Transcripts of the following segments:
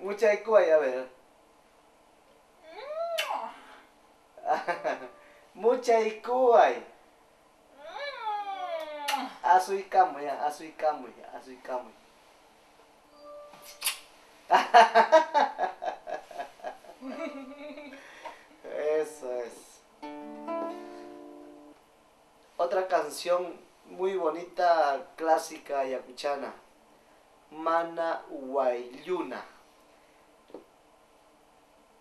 Muchay kuay, a ver. Muchay kuay. Asui kamu ya, asui kamu ya, asui kamu. Eso es. Otra canción muy bonita, clásica yacuchana. Mana Huaylluna.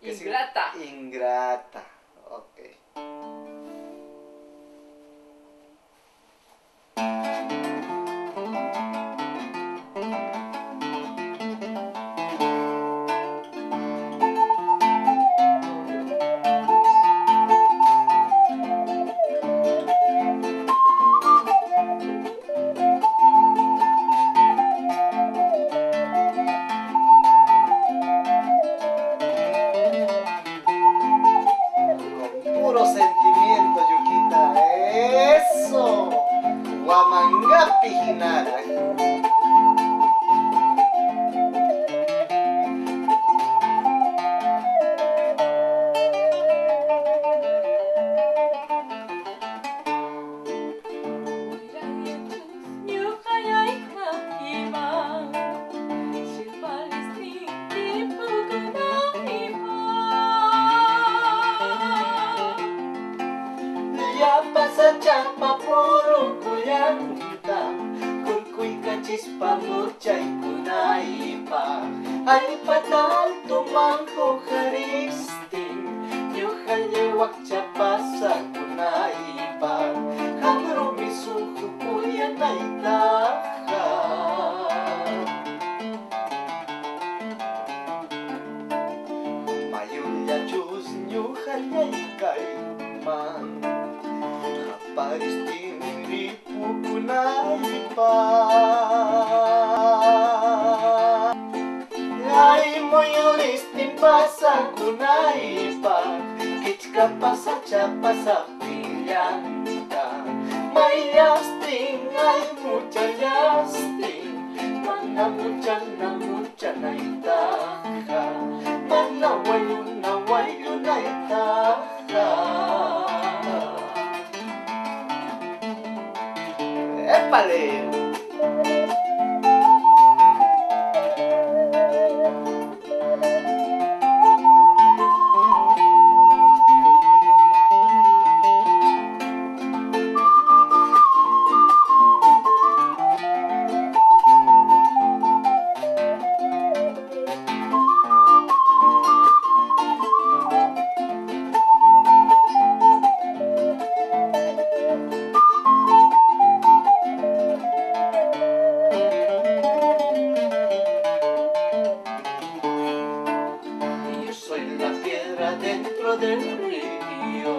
Ingrata. Ingrata. Ok. Puro sentimiento, Yuquita. Eso. Guamangapi Jinara. Ya pasa chapa puro kuyanta, kurkuy chispa muchay kunaipa. Ay patal tumangko haristin, yuhaye wakcha pasa kunaipa. Hamro misuhu kuya naitaha. Mayuya chus yuhaye kaiman. Paristin di pukunaipa. Ay moyoristin pasa kunaipa. Kichka pasa chapa sa pillanta. Mayastin ay mucha yastin. Mana mucha na itaja. Mana wayu na itaja. ¡Épale! Dentro del río,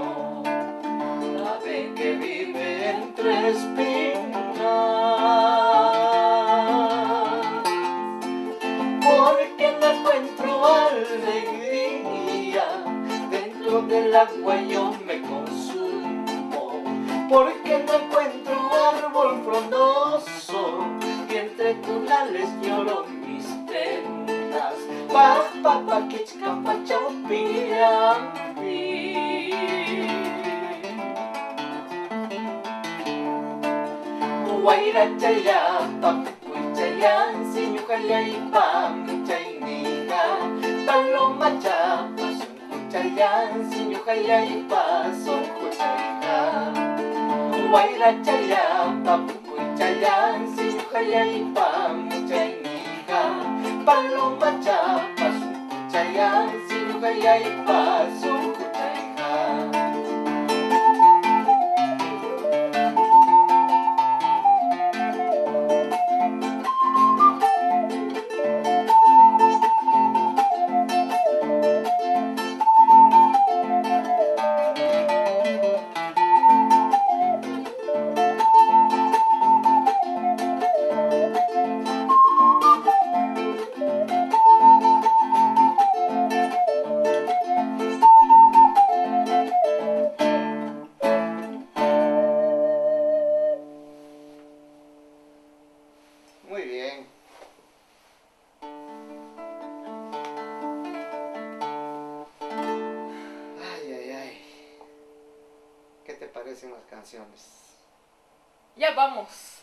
ave que vive entre espinas, porque no encuentro alegría, dentro del agua yo me consumo, porque no encuentro árbol frondoso, y entre tunales lloro mis penas. Pa pa pa kichka pa chaupiampi. Waira chaya pa puy chayan sinyukaya ipam chayniga. Paloma chapa sunku chayan sinyukaya ipa sunku chayga. Waira chaya pa puy chayan sinyukaya ipam chayniga. Paloma chapa sunku chayan sinyukaya ipa sunku chayga. Muy bien. próximas canciones. Ya vamos.